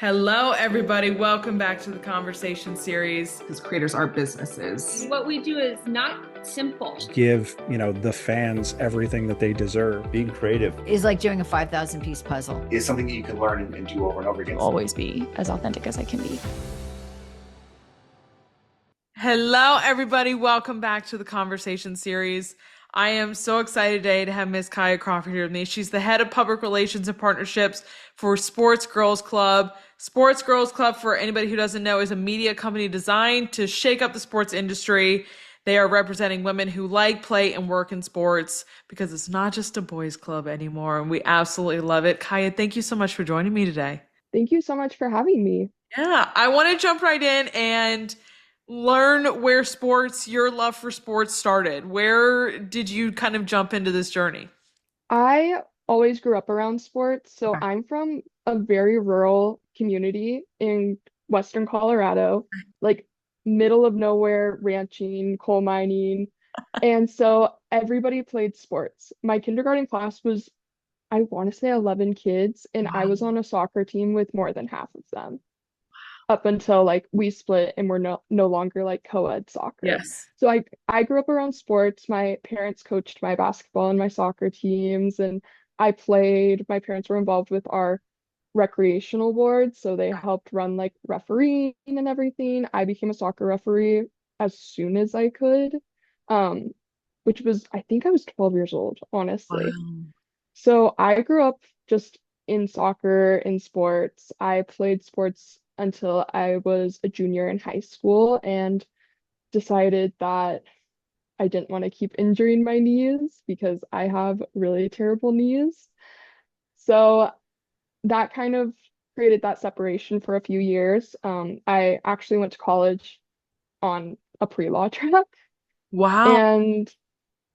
Hello, everybody. Welcome back to the conversation series. Because creators are businesses. What we do is not simple. Give, the fans everything that they deserve. Being creative is like doing a 5,000 piece puzzle. is something that you can learn and do over and over again. Always be as authentic as I can be. Hello, everybody. Welcome back to the conversation series. I am so excited today to have Miss Kaya Crawford here with me. She's the head of public relations and partnerships for Sports Girls Club. Sports Girls Club, for anybody who doesn't know, is a media company designed to shake up the sports industry. They are representing women who like, play, and work in sports because it's not just a boys' club anymore, and we absolutely love it. Kaya, thank you so much for joining me today. Thank you so much for having me. Yeah, I want to jump right in and learn where your love for sports started. Where did you kind of jump into this journey? I always grew up around sports, so Okay. I'm from a very rural community in Western Colorado, like middle of nowhere, ranching, coal mining. And so everybody played sports. My kindergarten class was, I want to say 11 kids, and I Wow. was on a soccer team with more than half of them up until like we split and we're no longer like co-ed soccer. Yes. So I grew up around sports. My parents coached my basketball and my soccer teams, and I played. My parents were involved with our recreational board, so they helped run like refereeing and everything. I became a soccer referee as soon as I could, um, which was I think I was 12 years old, honestly. Wow. So I grew up just in soccer, in sports. I played sports until I was a junior in high school and decided that I didn't want to keep injuring my knees because I have really terrible knees. So that kind of created that separation for a few years. I actually went to college on a pre-law track, Wow. and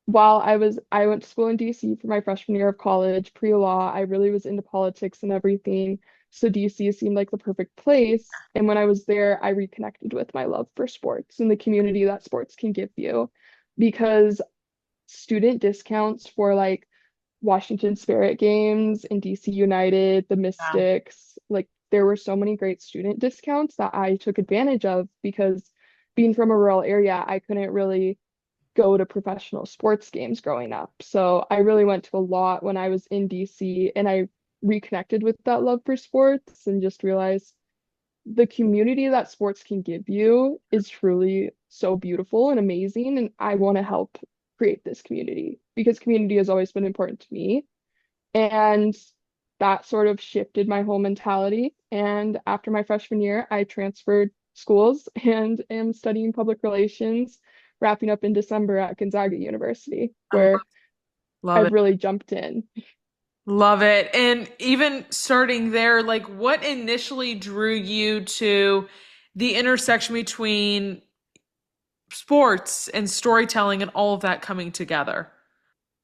I went to school in DC for my freshman year of college, pre-law, I really was into politics and everything. So DC seemed like the perfect place. And when I was there, I reconnected with my love for sports and the community that sports can give you because student discounts for like Washington Spirit games and DC United, the Wow. Mystics, like there were so many great student discounts that I took advantage of because being from a rural area, I couldn't really go to professional sports games growing up. So I really went to a lot when I was in DC and I reconnected with that love for sports and just realized the community that sports can give you is truly so beautiful and amazing. And I want to help create this community because community has always been important to me. And that sort of shifted my whole mentality. And after my freshman year, I transferred schools and am studying public relations, wrapping up in December at Gonzaga University, Oh, where love I've it. really jumped in. Love it. And even starting there, like what initially drew you to the intersection between sports and storytelling and all of that coming together?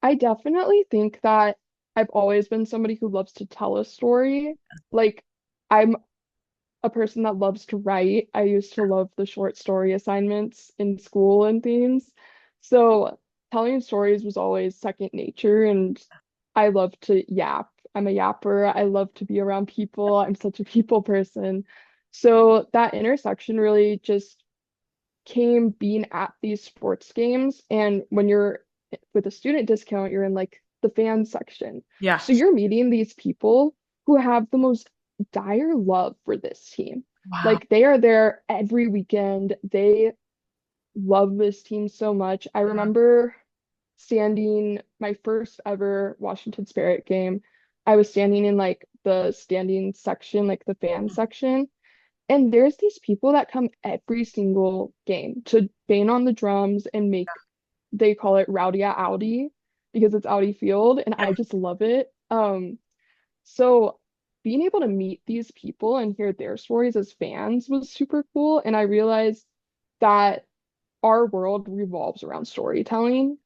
I definitely think that I've always been somebody who loves to tell a story. Like, I'm a person that loves to write. I used to love the short story assignments in school and things. So telling stories was always second nature, and I love to yap. I'm a yapper. I love to be around people. I'm such a people person. So that intersection really just came being at these sports games. And when you're with a student discount, you're in like the fan section. Yeah. So you're meeting these people who have the most dire love for this team. Wow. Like they are there every weekend. They love this team so much. I remember standing my first ever Washington Spirit game. I was standing in like the standing section, like the fan section. And there's these people that come every single game to bang on the drums and make, they call it Rowdy Audi because it's Audi Field, and Yeah. I just love it. So being able to meet these people and hear their stories as fans was super cool. And I realized that our world revolves around storytelling.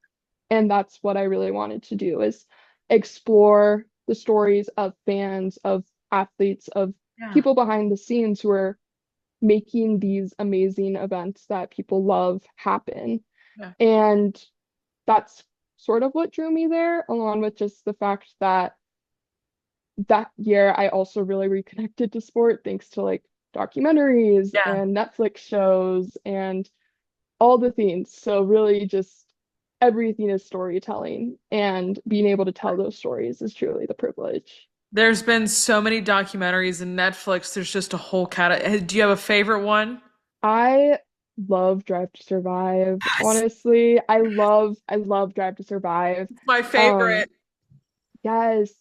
And that's what I really wanted to do is explore the stories of fans, of athletes, of Yeah. people behind the scenes who are making these amazing events that people love happen. Yeah. And that's sort of what drew me there, along with just the fact that that year I also really reconnected to sport thanks to like documentaries Yeah. and Netflix shows and all the things. So really just everything is storytelling, and being able to tell those stories is truly the privilege. There's been so many documentaries and Netflix. There's just a whole cat. Do you have a favorite one? I love Drive to Survive. Yes. Honestly, I love Drive to Survive. My Um, favorite. yes,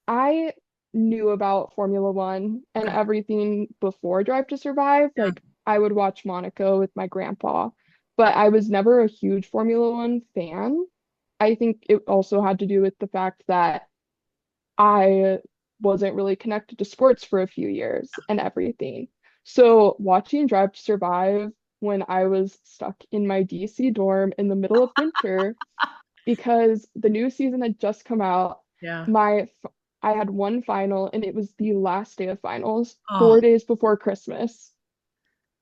I knew about Formula One and Okay. everything before Drive to Survive. Yeah. Like I would watch Monaco with my grandpa, but I was never a huge Formula One fan. I think it also had to do with the fact that I wasn't really connected to sports for a few years and everything. So watching Drive to Survive when I was stuck in my DC dorm in the middle of winter because the new season had just come out. Yeah. I had one final and it was the last day of finals, Oh, 4 days before Christmas,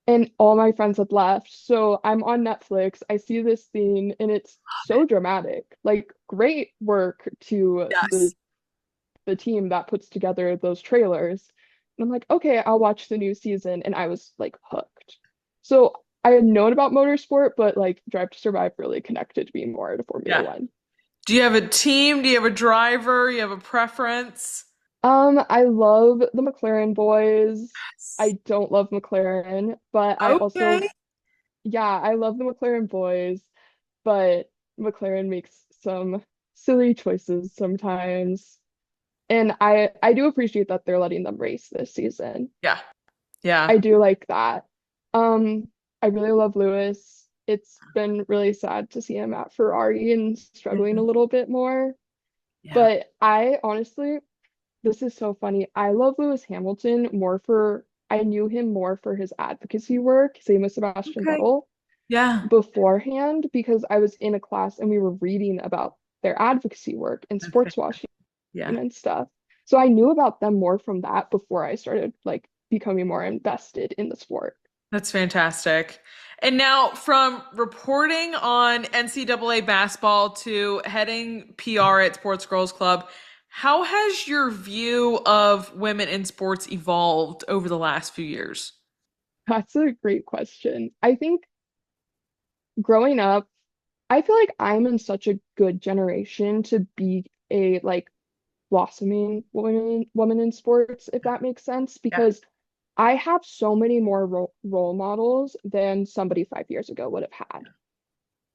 and all my friends had left. So I'm on Netflix. I see this thing and it's so dramatic. Like great work to yes. the team that puts together those trailers. And I'm like, okay, I'll watch the new season. And I was like hooked. So I had known about motorsport, but like Drive to Survive really connected me more to Formula Yeah. One. Do you have a team? Do you have a driver? You have a preference? I love the McLaren boys. I don't love McLaren, but I also, Okay. yeah, I love the McLaren boys, but McLaren makes some silly choices sometimes. And I do appreciate that they're letting them race this season. Yeah. Yeah. I do like that. Um, I really love Lewis. It's been really sad to see him at Ferrari and struggling a little bit more. Yeah. But I honestly, this is so funny. I love Lewis Hamilton more for, I knew him more for his advocacy work, same with Sebastian Okay. Vettel, Yeah. beforehand, because I was in a class and we were reading about their advocacy work and Okay. sports washing Yeah. and stuff. So I knew about them more from that before I started like becoming more invested in the sport. That's fantastic. And now, from reporting on NCAA basketball to heading PR at Sports Girls Club, how has your view of women in sports evolved over the last few years? That's a great question. I think growing up, I feel like I'm in such a good generation to be a like blossoming woman in sports, if that makes sense, Yeah. because I have so many more role models than somebody 5 years ago would have had.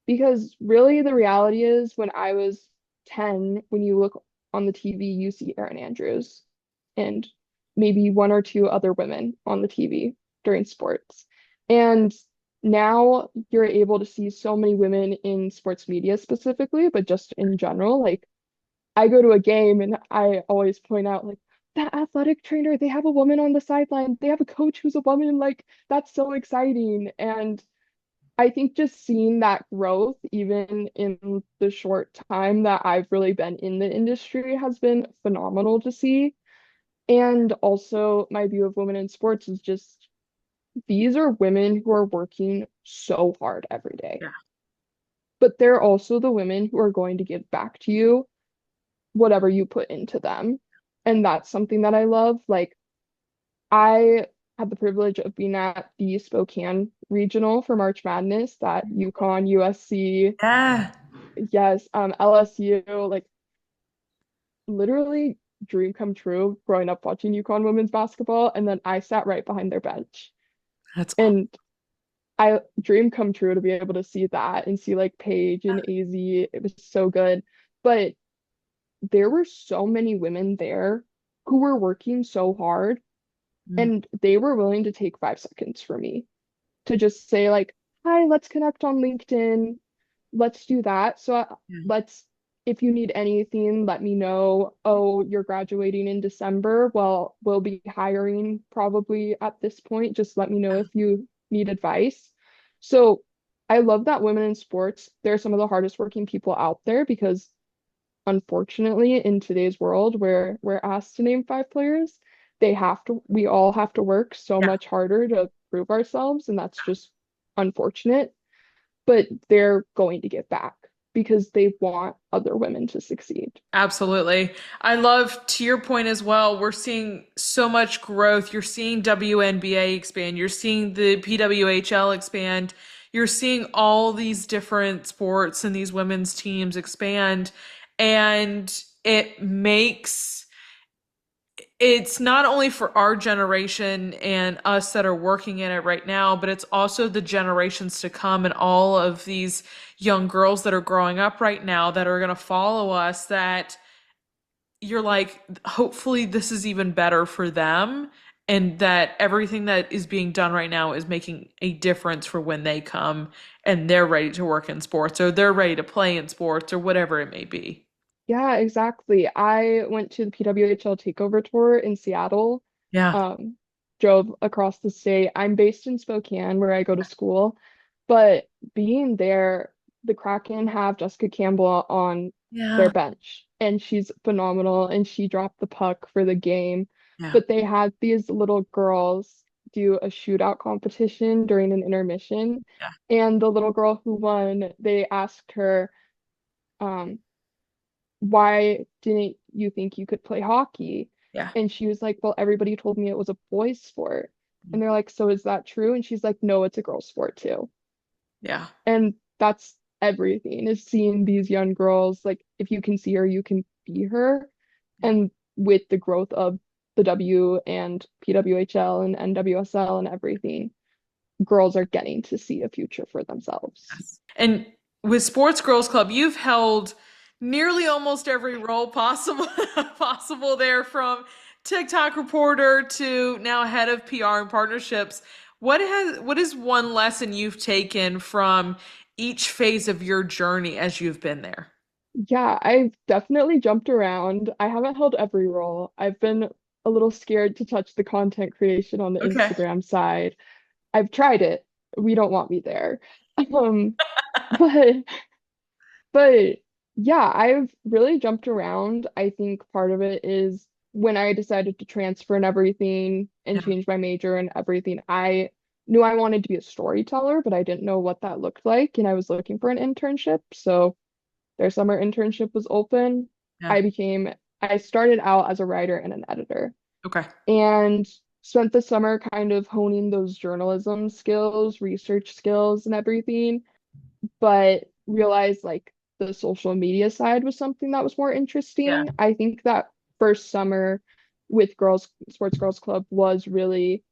Because really, the reality is, when I was 10, when you look on the TV, you see Erin Andrews and maybe one or two other women on the TV during sports. And now you're able to see so many women in sports media specifically, but just in general. Like, I go to a game and I always point out, like, that athletic trainer, they have a woman on the sideline, they have a coach who's a woman. Like, that's so exciting. And I think just seeing that growth, even in the short time that I've really been in the industry, has been phenomenal to see. And also, my view of women in sports is just these are women who are working so hard every day, Yeah. but they're also the women who are going to give back to you whatever you put into them. And that's something that I love. Like, I had the privilege of being at the Spokane regional for March Madness, that UConn, USC, Yeah. yes, LSU, like literally dream come true growing up watching UConn women's basketball. And then I sat right behind their bench. That's awesome. And I dream come true to be able to see that and see like Paige and AZ. It was so good. But there were so many women there who were working so hard, and they were willing to take 5 seconds for me to just say like, hi, let's connect on LinkedIn. Let's do that. So let's, if you need anything, let me know. Oh, you're graduating in December. Well, we'll be hiring probably at this point. Just let me know if you need advice. So I love that women in sports, they're some of the hardest working people out there, because unfortunately in today's world where we're asked to name 5 players, we all have to work so Yeah. much harder to prove ourselves, and that's just unfortunate, but they're going to get back. because they want other women to succeed. Absolutely. I love, to your point as well, we're seeing so much growth. You're seeing WNBA expand, you're seeing the PWHL expand, you're seeing all these different sports and these women's teams expand. And it's not only for our generation and us that are working in it right now, but it's also the generations to come and all of these young girls that are growing up right now that are going to follow us, that you're like, hopefully this is even better for them, and that everything that is being done right now is making a difference for when they come and they're ready to work in sports, or they're ready to play in sports, or whatever it may be. Yeah, exactly. I went to the PWHL takeover tour in Seattle, Yeah. um, drove across the state. I'm based in Spokane where I go to school, but being there, the Kraken have Jessica Campbell on their Yeah. bench, and she's phenomenal, and she dropped the puck for the game. Yeah. But they had these little girls do a shootout competition during an intermission, Yeah. and the little girl who won, they asked her, um, why didn't you think you could play hockey? Yeah. And she was like, well, everybody told me it was a boys' sport. And they're like, so is that true? And she's like, no, it's a girls' sport too. Yeah. And that's everything, is seeing these young girls, like, if you can see her, you can be her. And with the growth of the W and PWHL and NWSL and everything, girls are getting to see a future for themselves. Yes. And with Sports Girls Club, you've held nearly almost every role possible possible there, from TikTok reporter to now head of PR and partnerships. What is one lesson you've taken from each phase of your journey as you've been there? Yeah, I've definitely jumped around. I haven't held every role. I've been a little scared to touch the content creation on the Okay. Instagram side. I've tried it. We don't want me there. Um, but but yeah, I've really jumped around. I think part of it is when I decided to transfer and everything and Yeah. change my major and everything, I knew I wanted to be a storyteller, but I didn't know what that looked like, and I was looking for an internship. So their summer internship was open. Yeah. I started out as a writer and an editor, Okay. and spent the summer kind of honing those journalism skills, research skills, and everything, but realized like the social media side was something that was more Yeah. interesting. I think that first summer with Sports Girls Club was really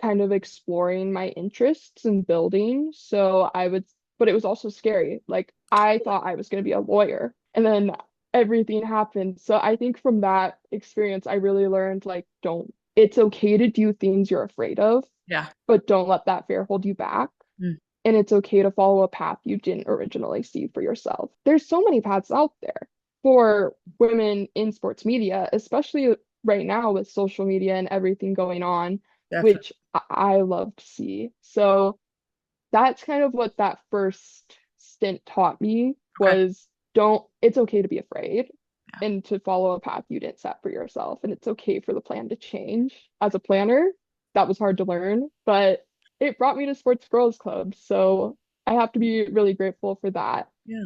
kind of exploring my interests and building. But it was also scary. Like, I thought I was going to be a lawyer, and then everything happened. So I think from that experience, I really learned, like, it's okay to do things you're afraid of, Yeah. but don't let that fear hold you back. Mm. And it's okay to follow a path you didn't originally see for yourself. There's so many paths out there for women in sports media, especially right now with social media and everything going on, Definitely. which I love to see. So that's kind of what that first stint taught me, Okay. was it's okay to be afraid and to follow a path you didn't set for yourself. And it's okay for the plan to change. As a planner, that was hard to learn, but it brought me to Sports Girls Club. So I have to be really grateful for that. Yeah.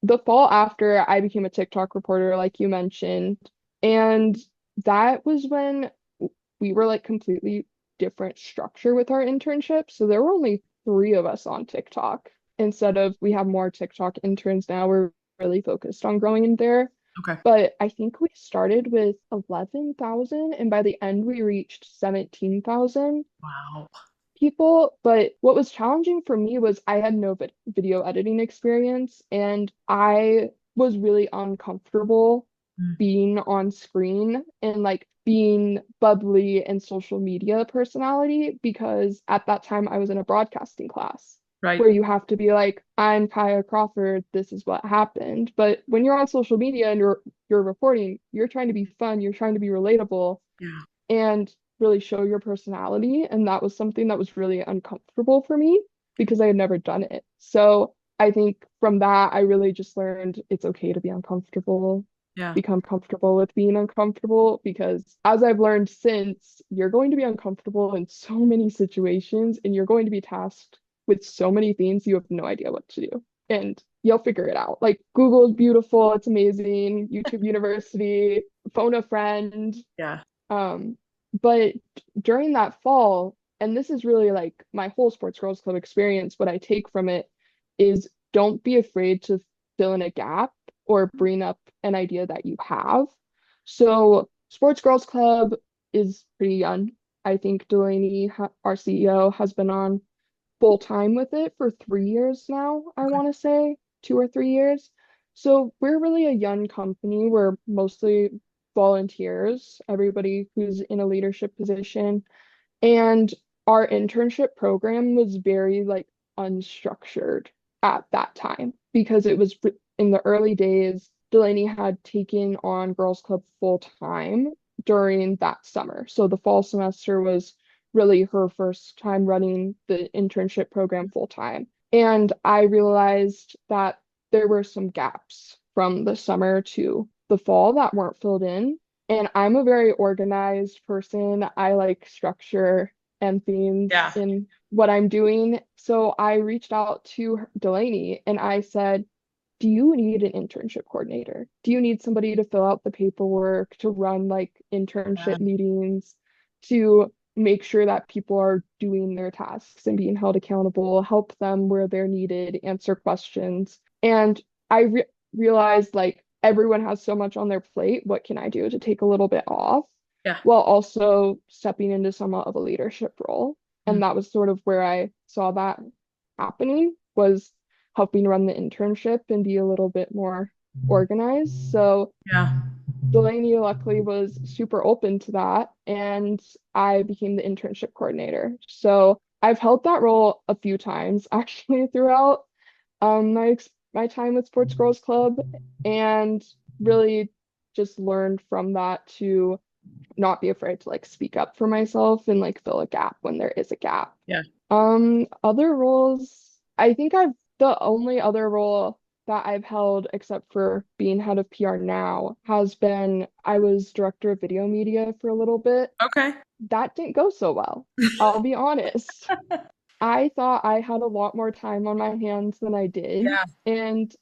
The fall after, I became a TikTok reporter, like you mentioned, and that was when we were like completely different structure with our internship. So there were only three of us on TikTok. Instead of, we have more TikTok interns now, we're really focused on growing in there. Okay. But I think we started with 11,000, and by the end we reached 17,000 Wow. people. But what was challenging for me was I had no video editing experience, and I was really uncomfortable Mm. being on screen and like being bubbly and social media personality, because at that time I was in a broadcasting class Right. where you have to be like, I'm Kaya Crawford, this is what happened. But when you're on social media and you're reporting, you're trying to be fun, you're trying to be relatable Yeah. and really show your personality. And that was something that was really uncomfortable for me because I had never done it. So I think from that, I really just learned it's okay to be uncomfortable, Yeah. become comfortable with being uncomfortable, because as I've learned since, you're going to be uncomfortable in so many situations and you're going to be tasked with so many things you have no idea what to do. And you'll figure it out. Like Google is beautiful, it's amazing, YouTube University, phone a friend. Yeah. Um, but during that fall, and this is really like my whole Sports Girls Club experience, what I take from it is don't be afraid to fill in a gap or bring up an idea that you have. So Sports Girls Club is pretty young. I think Delaney, our CEO, has been on full time with it for 3 years now, I want to say 2 or 3 years. So we're really a young company. We're mostly volunteers, everybody who's in a leadership position. And our internship program was very like unstructured at that time because it was in the early days. Delaney had taken on Girls Club full time during that summer. So the fall semester was really her first time running the internship program full time. And I realized that there were some gaps from the summer to the fall that weren't filled in. And I'm a very organized person. I like structure and themes Yeah. in what I'm doing. So I reached out to Delaney and I said, do you need an internship coordinator? Do you need somebody to fill out the paperwork, to run like internship meetings, to make sure that people are doing their tasks and being held accountable, help them where they're needed, answer questions? And I realized like everyone has so much on their plate. What can I do to take a little bit off? Yeah. While also stepping into somewhat of a leadership role. And that was sort of where I saw that happening, was helping run the internship and be a little bit more organized. So Yeah. Delaney luckily was super open to that, and I became the internship coordinator. So I've held that role a few times actually throughout my time with Sports Girls Club, and really just learned from that to not be afraid to like speak up for myself and like fill a gap when there is a gap. Yeah. Other roles, I think the only other role that I've held, except for being head of PR now, has been I was director of video media for a little bit. Okay. That didn't go so well, I'll be honest. I thought I had a lot more time on my hands than I did. Yeah. And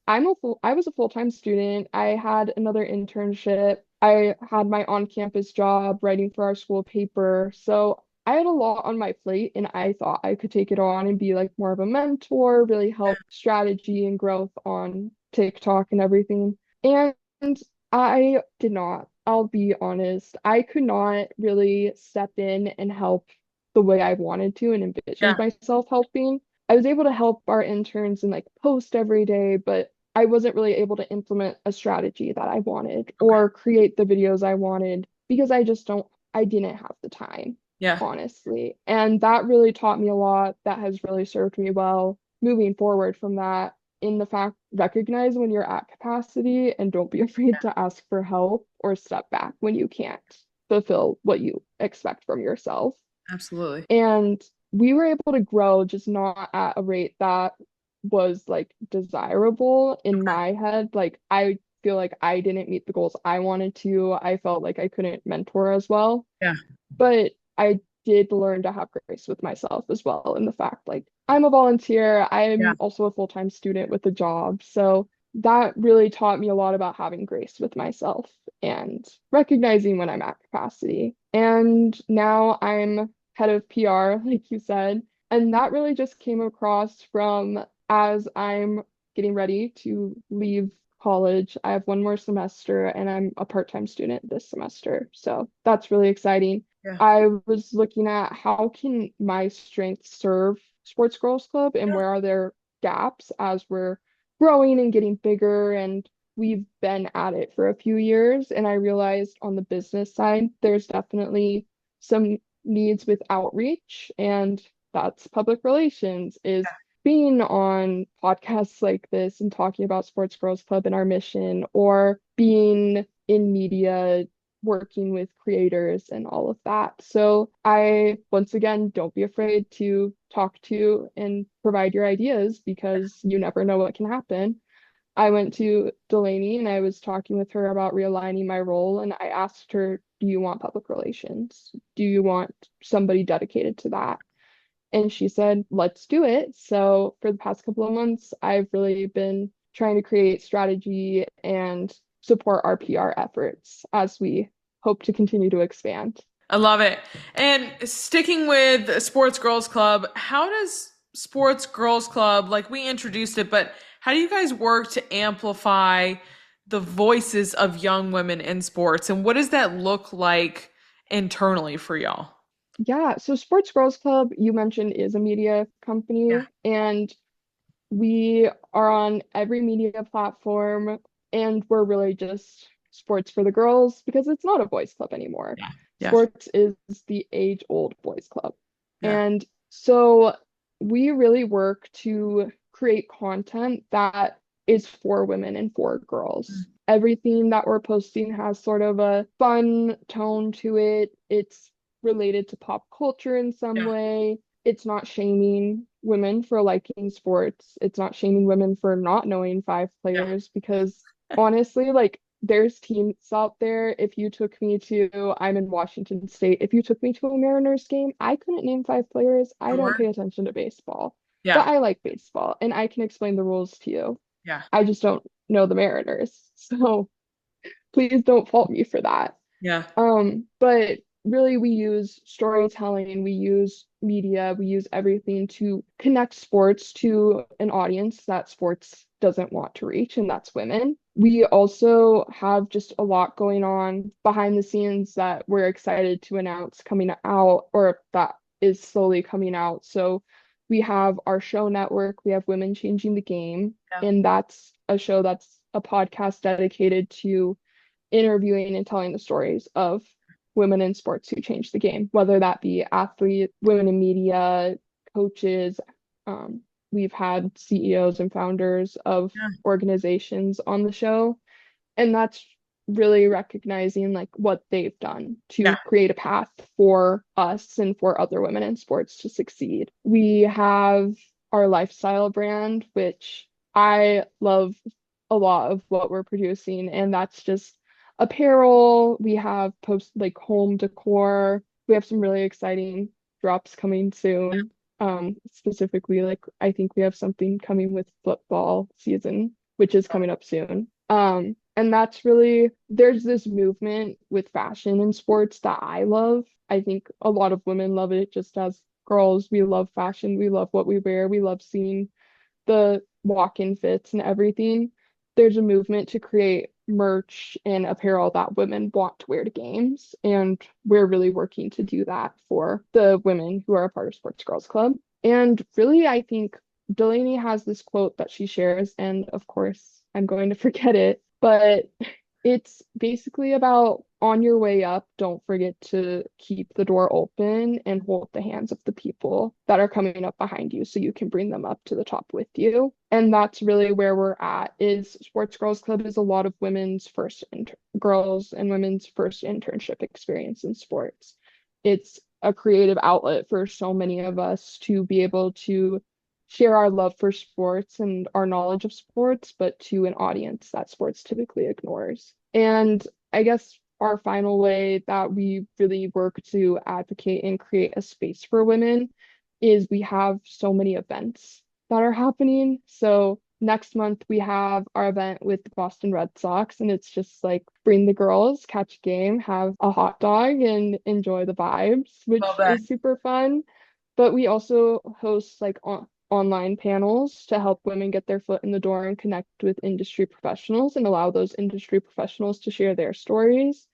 I was a full-time student. I had another internship. I had my on-campus job writing for our school paper. So I had a lot on my plate and I thought I could take it on and be like more of a mentor, really help strategy and growth on TikTok and everything. And I did not. I'll be honest. I could not really step in and help the way I wanted to and Yeah. envisioned myself helping. I was able to help our interns and like post every day, but I wasn't really able to implement a strategy that I wanted or create the videos I wanted because I didn't have the time, Yeah. honestly. And that really taught me a lot. That has really served me well moving forward from that, in the fact, recognize when you're at capacity and don't be afraid to ask for help or step back when you can't fulfill what you expect from yourself. Absolutely. And we were able to grow, just not at a rate that was like desirable in my head. Like I feel like I didn't meet the goals I wanted to. I felt like I couldn't mentor as well. Yeah. But I did learn to have grace with myself as well, in the fact like I'm a volunteer. I'm also a full-time student with a job. So that really taught me a lot about having grace with myself and recognizing when I'm at capacity. And now I'm head of PR, like you said. And that really just came across from as I'm getting ready to leave college. I have one more semester and I'm a part-time student this semester. So that's really exciting. Yeah. I was looking at how can my strengths serve Sports Girls Club and where are there gaps as we're growing and getting bigger, and we've been at it for a few years. And I realized on the business side, there's definitely some needs with outreach, and that's public relations, is being on podcasts like this and talking about Sports Girls Club and our mission, or being in media working with creators and all of that. So I, once again, don't be afraid to talk to and provide your ideas because you never know what can happen. I went to Delaney and I was talking with her about realigning my role, and I asked her, do you want public relations? Do you want somebody dedicated to that? And she said, let's do it. So for the past couple of months, I've really been trying to create strategy and support our PR efforts as we hope to continue to expand. I love it. And sticking with Sports Girls Club, how does Sports Girls Club, like we introduced it, but how do you guys work to amplify the voices of young women in sports? And what does that look like internally for y'all? Yeah, so Sports Girls Club, you mentioned, is a media Yeah. company, and we are on every media platform, and we're really just sports for the girls because it's not a boys club anymore. Yeah. Yeah. Sports is the age-old boys club. Yeah. And so we really work to create content that is for women and for girls. Everything that we're posting has sort of a fun tone to it. It's related to pop culture in some Yeah. way. It's not shaming women for liking sports. It's not shaming women for not knowing five Yeah. players because honestly, like there's teams out there. If you took me to, I'm in Washington State. If you took me to a Mariners game, I couldn't name five players. I don't Sure. pay attention to baseball, Yeah. but I like baseball and I can explain the rules to you. Yeah. I just don't know the Mariners. So please don't fault me for that. Yeah. But really we use storytelling, we use media, we use everything to connect sports to an audience that sports doesn't want to reach, and that's women. We also have just a lot going on behind the scenes that we're excited to announce coming out, or that is slowly coming out. So we have our show network, we have Women Changing the Game, Yeah. and that's a show that's a podcast dedicated to interviewing and telling the stories of women in sports who changed the game, whether that be athletes, women in media, coaches. Um, we've had CEOs and founders of Yeah. organizations on the show, and that's really recognizing like what they've done Yeah. to create a path for us and for other women in sports to succeed. We have our lifestyle brand, which I love a lot of what we're producing, and that's just apparel. We have post like home decor. We have some really exciting drops coming soon. Specifically, like I think we have something coming with football season, which is coming up soon. And that's really, there's this movement with fashion in sports that I love. I think a lot of women love it just as girls. We love fashion. We love what we wear. We love seeing the walk-in fits and everything. There's a movement to create merch and apparel that women want to wear to games, and we're really working to do that for the women who are a part of Sports Girls Club. And really, I think Delaney has this quote that she shares, and of course, I'm going to forget it, but it's basically about on your way up, don't forget to keep the door open and hold the hands of the people that are coming up behind you so you can bring them up to the top with you. And that's really where we're at is Sports Girls Club is a lot of girls and women's first internship experience in sports. It's a creative outlet for so many of us to be able to share our love for sports and our knowledge of sports, but to an audience that sports typically ignores. And I guess our final way that we really work to advocate and create a space for women is we have so many events that are happening. So next month we have our event with the Boston Red Sox, and it's just like bring the girls, catch a game, have a hot dog, and enjoy the vibes, which Love that. is super fun. But we also host like online panels to help women get their foot in the door and connect with industry professionals and allow those industry professionals to share their stories.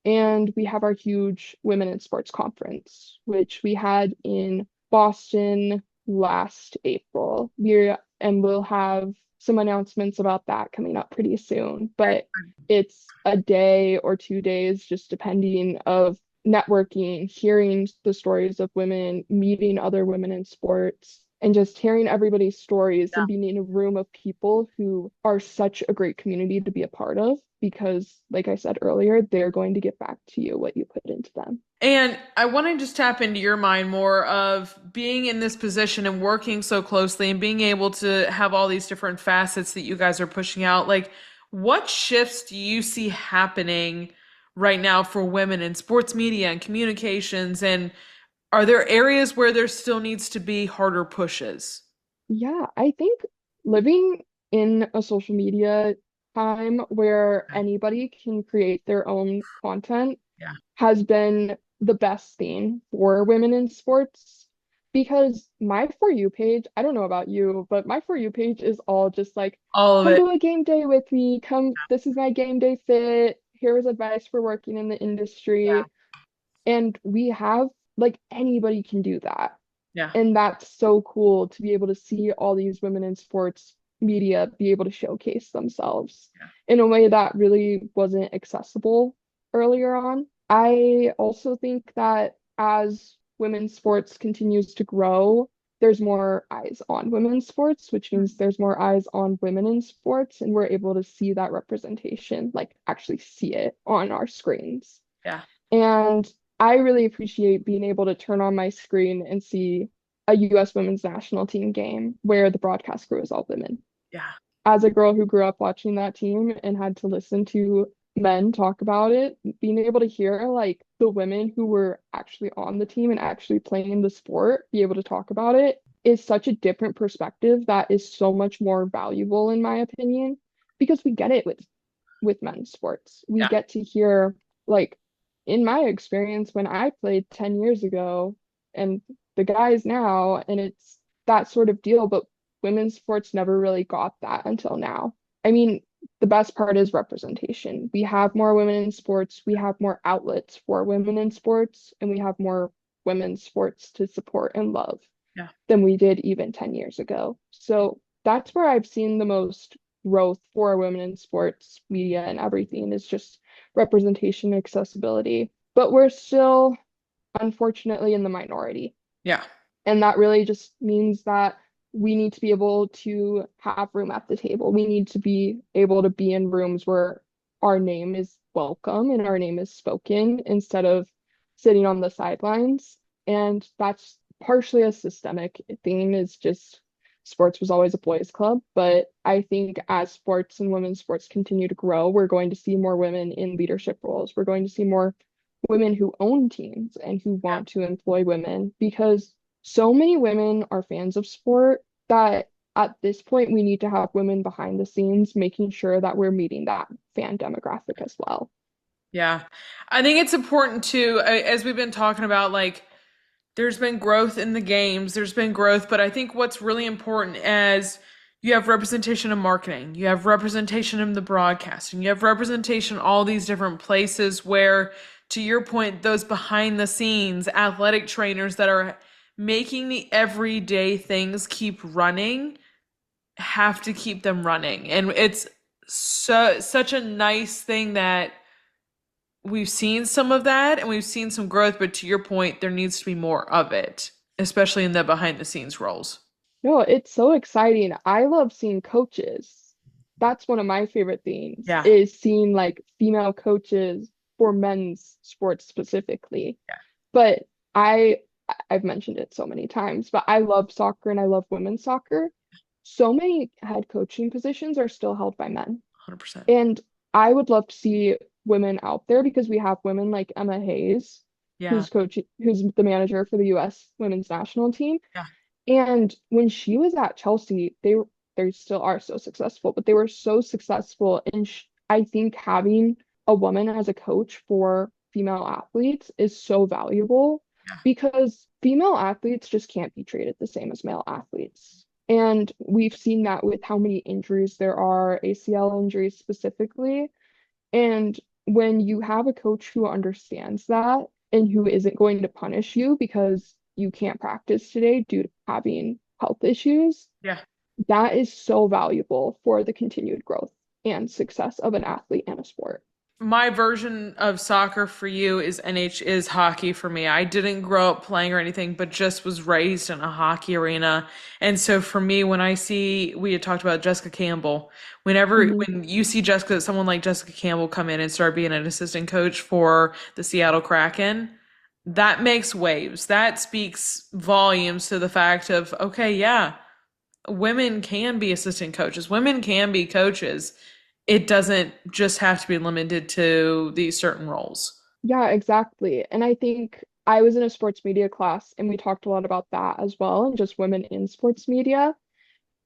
And we have our huge Women in Sports conference, which we had in Boston last April. We'll have some announcements about that coming up pretty soon. But it's a day or 2 days, just depending of networking, hearing the stories of women, meeting other women in sports, and just hearing everybody's stories and being in a room of people who are such a great community to be a part of because, like I said earlier, they're going to get back to you what you put into them. And I want to just tap into your mind more of being in this position and working so closely and being able to have all these different facets that you guys are pushing out. Like, what shifts do you see happening right now for women in sports media and communications? And Are there areas where there still needs to be harder pushes? Yeah, I think living in a social media time where Yeah. anybody can create their own content Yeah. has been the best thing for women in sports because my For You page, I don't know about you, but my For You page is all just like, All of come it. to a game day with me, come, this is my game day fit, here is advice for working in the Yeah. industry. And we have, like, anybody can do that. Yeah. And that's so cool to be able to see all these women in sports media be able to showcase themselves Yeah. in a way that really wasn't accessible earlier on. I also think that as women's sports continues to grow, there's more eyes on women's sports, which means there's more eyes on women in sports, and we're able to see that representation, like actually see it on our screens. Yeah. And I really appreciate being able to turn on my screen and see a US women's national team game where the broadcast crew is all women. Yeah. As a girl who grew up watching that team and had to listen to men talk about it, being able to hear like the women who were actually on the team and actually playing the sport be able to talk about it is such a different perspective that is so much more valuable in my opinion because we get it with men's sports. We Yeah. get to hear, like, in my experience, when I played 10 years ago and the guys now, and it's that sort of deal, but women's sports never really got that until now. I mean, the best part is representation. We have more women in sports, we have more outlets for women in sports, and we have more women's sports to support and love Yeah. than we did even 10 years ago. So that's where I've seen the most growth for women in sports media and everything is just representation and accessibility. But we're still, unfortunately, in the minority. Yeah. And that really just means that we need to be able to have room at the table. We need to be able to be in rooms where our name is welcome and our name is spoken instead of sitting on the sidelines. And that's partially a systemic thing, is just sports was always a boys' club. But I think as sports and women's sports continue to grow, we're going to see more women in leadership roles. We're going to see more women who own teams and who Yeah. want to employ women because so many women are fans of sport that at this point we need to have women behind the scenes making sure that we're meeting that fan demographic as well. Yeah. I think it's important to, as we've been talking about, like, there's been growth in the games, there's been growth, but I think what's really important is you have representation in marketing, you have representation in the broadcasting, you have representation in all these different places where, to your point, those behind the scenes athletic trainers that are making the everyday things keep running have to keep them running. And it's such a nice thing that we've seen some of that and we've seen some growth, but to your point, there needs to be more of it, especially in the behind the scenes roles. No, it's so exciting. I love seeing coaches. That's one of my favorite things Yeah. is seeing like female coaches for men's sports specifically. Yeah. But I've mentioned it so many times, but I love soccer and I love women's soccer. So many head coaching positions are still held by men. 100%. And I would love to see women out there because we have women like Emma Hayes, Yeah. who's the manager for the US women's national team. Yeah. And when she was at Chelsea, they still are so successful, but they were so successful. And I think having a woman as a coach for female athletes is so valuable Yeah. because female athletes just can't be treated the same as male athletes. And we've seen that with how many injuries there are, ACL injuries specifically. And when you have a coach who understands that and who isn't going to punish you because you can't practice today due to having health issues, Yeah. that is so valuable for the continued growth and success of an athlete and a sport. My version of soccer for you is hockey for me. I didn't grow up playing or anything, but just was raised in a hockey arena. And so for me, when we had talked about Jessica Campbell, when you see someone like Jessica Campbell come in and start being an assistant coach for the Seattle Kraken, that makes waves. That speaks volumes to the fact of, okay, yeah, women can be assistant coaches. Women can be coaches. It doesn't just have to be limited to these certain roles. Yeah, exactly. And I think I was in a sports media class and we talked a lot about that as well, and just women in sports media.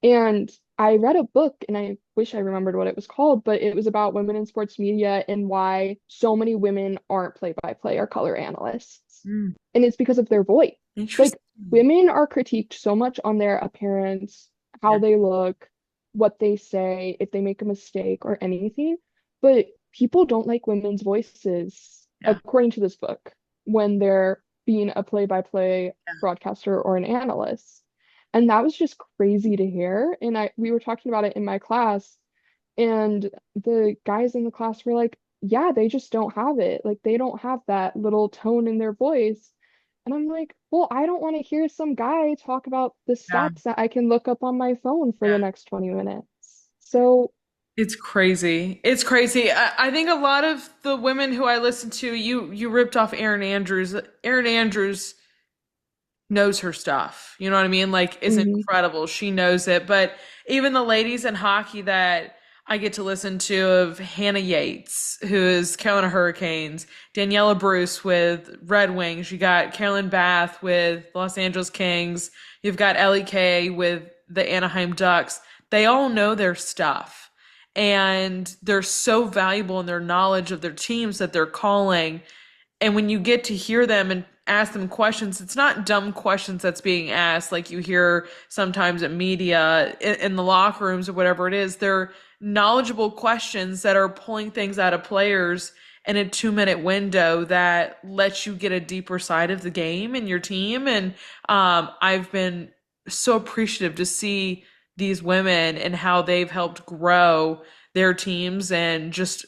And I read a book and I wish I remembered what it was called, but it was about women in sports media and why so many women aren't play-by-play or color analysts. Mm, And it's because of their voice. interesting. Like, women are critiqued so much on their appearance, how Yeah. they look, what they say, if they make a mistake or anything. But people don't like women's voices, Yeah. according to this book, when they're being a play-by-play Yeah. broadcaster or an analyst. And that was just crazy to hear. And we were talking about it in my class, and the guys in the class were like, yeah, they just don't have it. Like, they don't have that little tone in their voice. And I'm like, well, I don't want to hear some guy talk about the Yeah. stats that I can look up on my phone for Yeah. the next 20 minutes. So, It's crazy. It's crazy. I think a lot of the women who I listen to, you ripped off Erin Andrews. Erin Andrews knows her stuff. You know what I mean? Like, is mhm. incredible. She knows it. But even the ladies in hockey that I get to listen to, of Hannah Yates, who is Carolina Hurricanes, Daniela Bruce with Red Wings, you got Carolyn Bath with Los Angeles Kings, you've got Ellie Kay with the Anaheim Ducks. They all know their stuff. And they're so valuable in their knowledge of their teams that they're calling. And when you get to hear them and ask them questions, it's not dumb questions that's being asked like you hear sometimes at media in the locker rooms or whatever it is. They're knowledgeable questions that are pulling things out of players in a 2-minute window that lets you get a deeper side of the game and your team. And I've been so appreciative to see these women and how they've helped grow their teams and just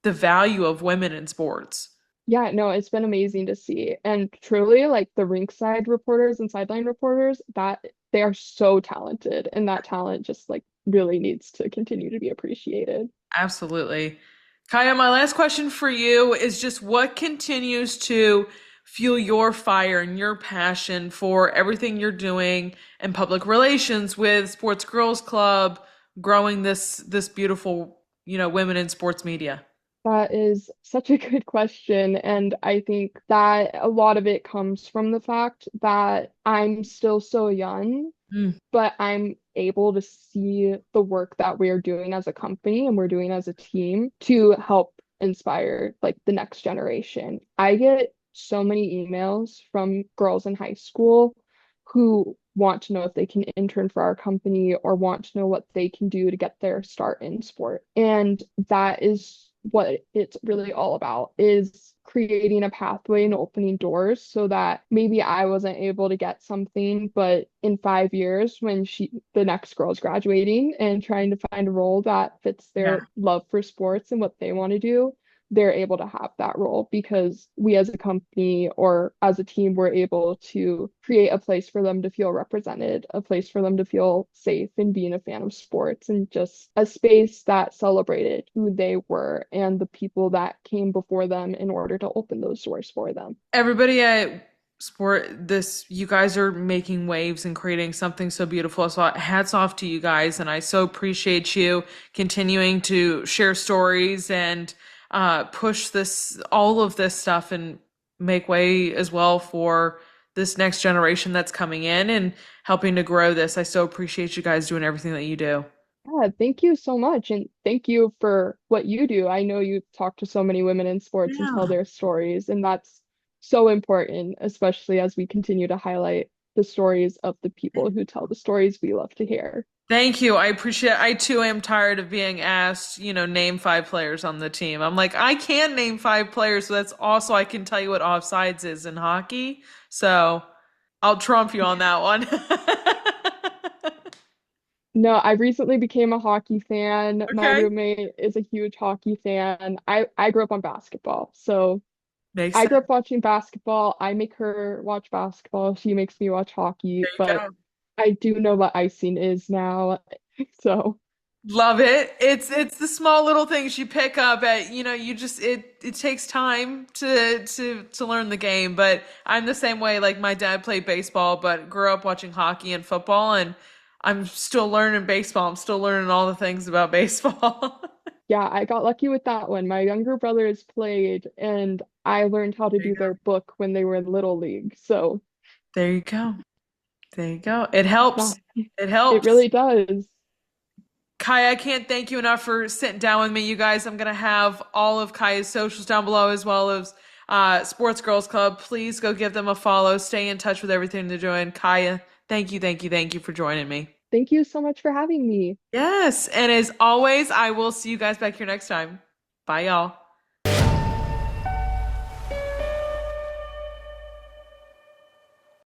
the value of women in sports. Yeah, no, it's been amazing to see. And truly, like, the rinkside reporters and sideline reporters, that they are so talented, and that talent just like really needs to continue to be appreciated. Absolutely. Kaya, my last question for you is just what continues to fuel your fire and your passion for everything you're doing in public relations with Sports Girls Club, growing this beautiful, women in sports media? That is such a good question. And I think that a lot of it comes from the fact that I'm still so young, Mm, but I'm able to see the work that we are doing as a company and we're doing as a team to help inspire like the next generation. I get so many emails from girls in high school who want to know if they can intern for our company or want to know what they can do to get their start in sport. And that is what it's really all about, is creating a pathway and opening doors so that maybe I wasn't able to get something, but in 5 years when the next girl's graduating and trying to find a role that fits yeah. their love for sports and what they want to do, they're able to have that role because we as a company or as a team were able to create a place for them to feel represented, a place for them to feel safe in being a fan of sports, and just a space that celebrated who they were and the people that came before them in order to open those doors for them. Everybody at you guys are making waves and creating something so beautiful. So hats off to you guys. And I so appreciate you continuing to share stories and push all of this stuff and make way as well for this next generation that's coming in and helping to grow this. I so appreciate you guys doing everything that you do. Yeah, thank you so much. And thank you for what you do. I know you talk to so many women in sports and tell Yeah. their stories, and that's so important, especially as we continue to highlight the stories of the people who tell the stories we love to hear. Thank you. I appreciate it. I too am tired of being asked, name 5 players on the team. I'm like, I can name 5 players, so that's also I can tell you what offsides is in hockey. So I'll trump you on that one. No, I recently became a hockey fan. My Okay. roommate is a huge hockey fan. I grew up on basketball, so Makes I sense. grew up watching basketball. I make her watch basketball. She makes me watch hockey, There you but go. I do know what icing is now. So, Love it. It's the small little things you pick up at, you just it takes time to learn the game, but I'm the same way. Like my dad played baseball but grew up watching hockey and football, and I'm still learning baseball. I'm still learning all the things about baseball. Yeah, I got lucky with that one. My younger brothers played, and I learned how to There you do go. their book when they were in Little League. So, There you go. There you go. It yeah, helps. It it helps. really does. Kai, I can't thank you enough for sitting down with me. You guys, I'm gonna have all of Kai's socials down below as well as Sports Girls Club. Please go give them a follow. Stay in touch with everything they're doing. Kaya, thank you, thank you, thank you for joining me. Thank you so much for having me. Yes, and as always, I will see you guys back here next time. Bye, y'all.